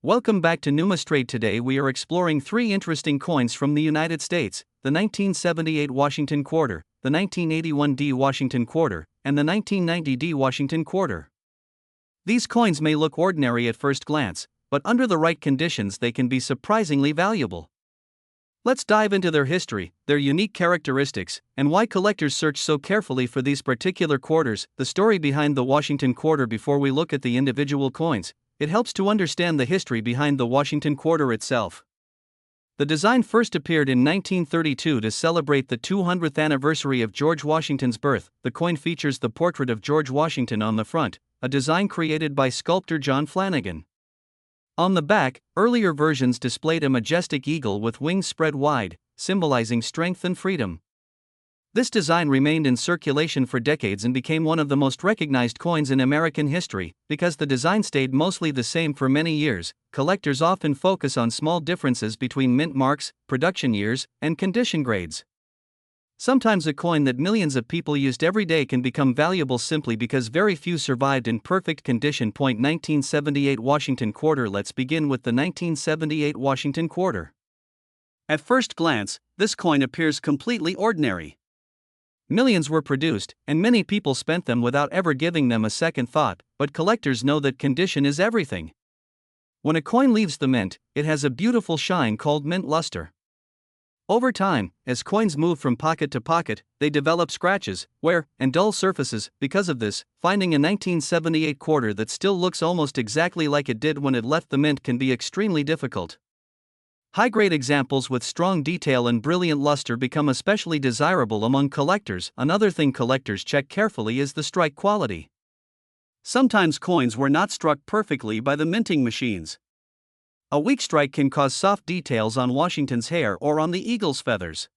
Welcome back to Numistrade. Today we are exploring three interesting coins from the United States: the 1978 Washington Quarter, the 1981 D Washington Quarter, and the 1990 D Washington Quarter. These coins may look ordinary at first glance, but under the right conditions they can be surprisingly valuable. Let's dive into their history, their unique characteristics, and why collectors search so carefully for these particular quarters. The story behind the Washington Quarter. Before we look at the individual coins, it helps to understand the history behind the Washington Quarter itself. The design first appeared in 1932 to celebrate the 200th anniversary of George Washington's birth. The coin features the portrait of George Washington on the front, a design created by sculptor John Flanagan. On the back, earlier versions displayed a majestic eagle with wings spread wide, symbolizing strength and freedom. This design remained in circulation for decades and became one of the most recognized coins in American history. Because the design stayed mostly the same for many years, collectors often focus on small differences between mint marks, production years, and condition grades. Sometimes a coin that millions of people used every day can become valuable simply because very few survived in perfect condition. 1978 Washington Quarter. Let's begin with the 1978 Washington Quarter. At first glance, this coin appears completely ordinary. Millions were produced, and many people spent them without ever giving them a second thought, but collectors know that condition is everything. When a coin leaves the mint, it has a beautiful shine called mint luster. Over time, as coins move from pocket to pocket, they develop scratches, wear, and dull surfaces. Because of this, finding a 1978 quarter that still looks almost exactly like it did when it left the mint can be extremely difficult. High-grade examples with strong detail and brilliant luster become especially desirable among collectors. Another thing collectors check carefully is the strike quality. Sometimes coins were not struck perfectly by the minting machines. A weak strike can cause soft details on Washington's hair or on the eagle's feathers.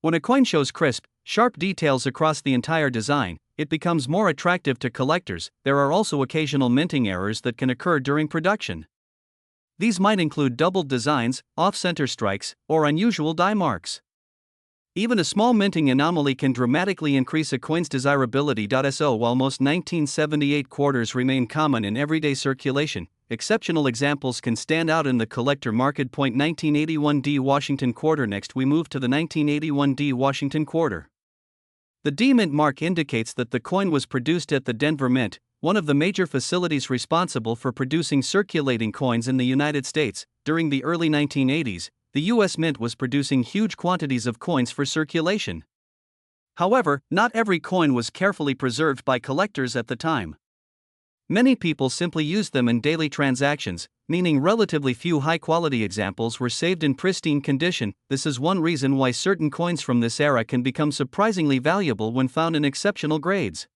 When a coin shows crisp, sharp details across the entire design, it becomes more attractive to collectors. There are also occasional minting errors that can occur during production. These might include doubled designs, off-center strikes, or unusual die marks. Even a small minting anomaly can dramatically increase a coin's desirability. While most 1978 quarters remain common in everyday circulation, exceptional examples can stand out in the collector market. 1981 D Washington Quarter. Next we move to the 1981 D Washington Quarter. The D Mint mark indicates that the coin was produced at the Denver Mint, one of the major facilities responsible for producing circulating coins in the United States. During the early 1980s, the U.S. Mint was producing huge quantities of coins for circulation. However, not every coin was carefully preserved by collectors at the time. Many people simply used them in daily transactions, meaning relatively few high-quality examples were saved in pristine condition. This is one reason why certain coins from this era can become surprisingly valuable when found in exceptional grades.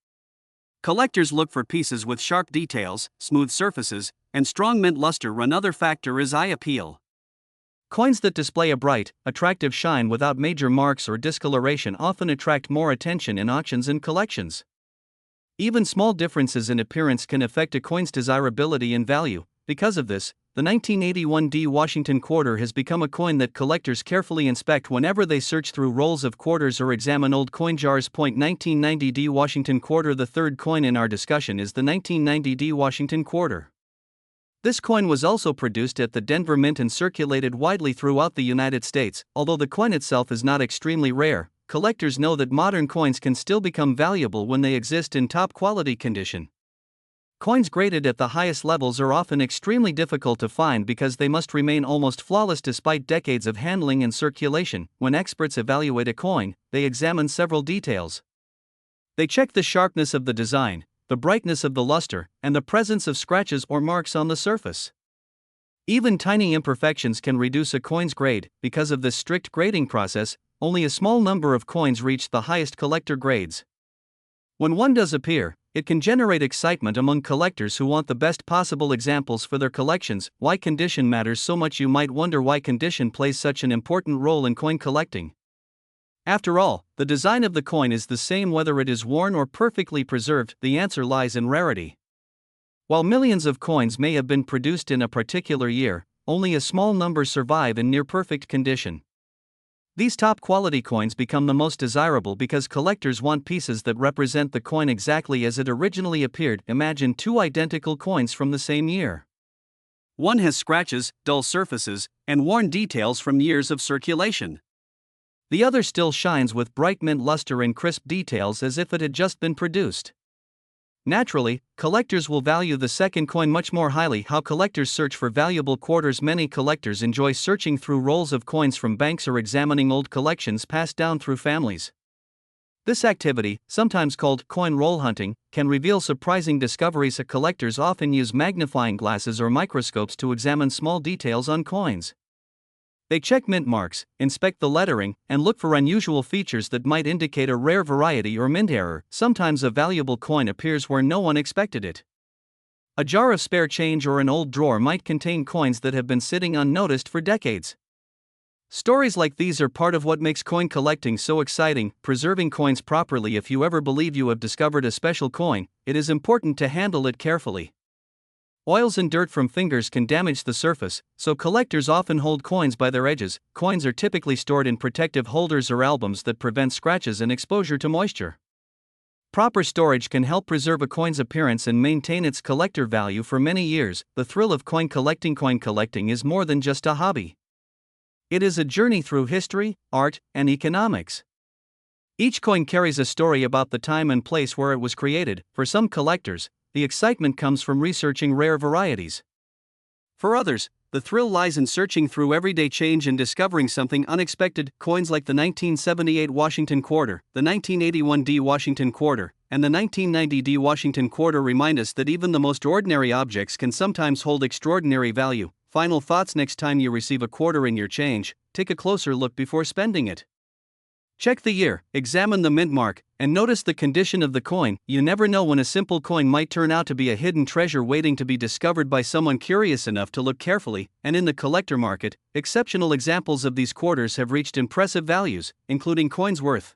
Collectors look for pieces with sharp details, smooth surfaces, and strong mint luster. Another factor is eye appeal. Coins that display a bright, attractive shine without major marks or discoloration often attract more attention in auctions and collections. Even small differences in appearance can affect a coin's desirability and value. Because of this, the 1981 D Washington Quarter has become a coin that collectors carefully inspect whenever they search through rolls of quarters or examine old coin jars. 1990 D Washington Quarter. The third coin in our discussion is the 1990 D Washington Quarter. This coin was also produced at the Denver Mint and circulated widely throughout the United States. Although the coin itself is not extremely rare, collectors know that modern coins can still become valuable when they exist in top quality condition. Coins graded at the highest levels are often extremely difficult to find because they must remain almost flawless despite decades of handling and circulation. When experts evaluate a coin, they examine several details. They check the sharpness of the design, the brightness of the luster, and the presence of scratches or marks on the surface. Even tiny imperfections can reduce a coin's grade. Because of this strict grading process, only a small number of coins reach the highest collector grades. When one does appear, it can generate excitement among collectors who want the best possible examples for their collections. Why condition matters so much? You might wonder why condition plays such an important role in coin collecting. After all, the design of the coin is the same whether it is worn or perfectly preserved. The answer lies in rarity. While millions of coins may have been produced in a particular year, only a small number survive in near-perfect condition. These top-quality coins become the most desirable because collectors want pieces that represent the coin exactly as it originally appeared. Imagine two identical coins from the same year. One has scratches, dull surfaces, and worn details from years of circulation. The other still shines with bright mint luster and crisp details as if it had just been produced. Naturally, collectors will value the second coin much more highly. How collectors search for valuable quarters. Many collectors enjoy searching through rolls of coins from banks or examining old collections passed down through families. This activity, sometimes called coin roll hunting, can reveal surprising discoveries. Collectors often use magnifying glasses or microscopes to examine small details on coins. They check mint marks, inspect the lettering, and look for unusual features that might indicate a rare variety or mint error. Sometimes a valuable coin appears where no one expected it. A jar of spare change or an old drawer might contain coins that have been sitting unnoticed for decades. Stories like these are part of what makes coin collecting so exciting. Preserving coins properly. If you ever believe you have discovered a special coin, it is important to handle it carefully. Oils and dirt from fingers can damage the surface, so collectors often hold coins by their edges. Coins are typically stored in protective holders or albums that prevent scratches and exposure to moisture. Proper storage can help preserve a coin's appearance and maintain its collector value for many years. The thrill of coin collecting. Coin collecting is more than just a hobby. It is a journey through history, art, and economics. Each coin carries a story about the time and place where it was created. For some collectors, the excitement comes from researching rare varieties. For others, the thrill lies in searching through everyday change and discovering something unexpected. Coins like the 1978 Washington Quarter, the 1981 D Washington Quarter, and the 1990 D Washington Quarter remind us that even the most ordinary objects can sometimes hold extraordinary value. Final thoughts. Next time you receive a quarter in your change, take a closer look before spending it. Check the year, examine the mint mark, and notice the condition of the coin. You never know when a simple coin might turn out to be a hidden treasure waiting to be discovered by someone curious enough to look carefully. And in the collector market, exceptional examples of these quarters have reached impressive values, including coins worth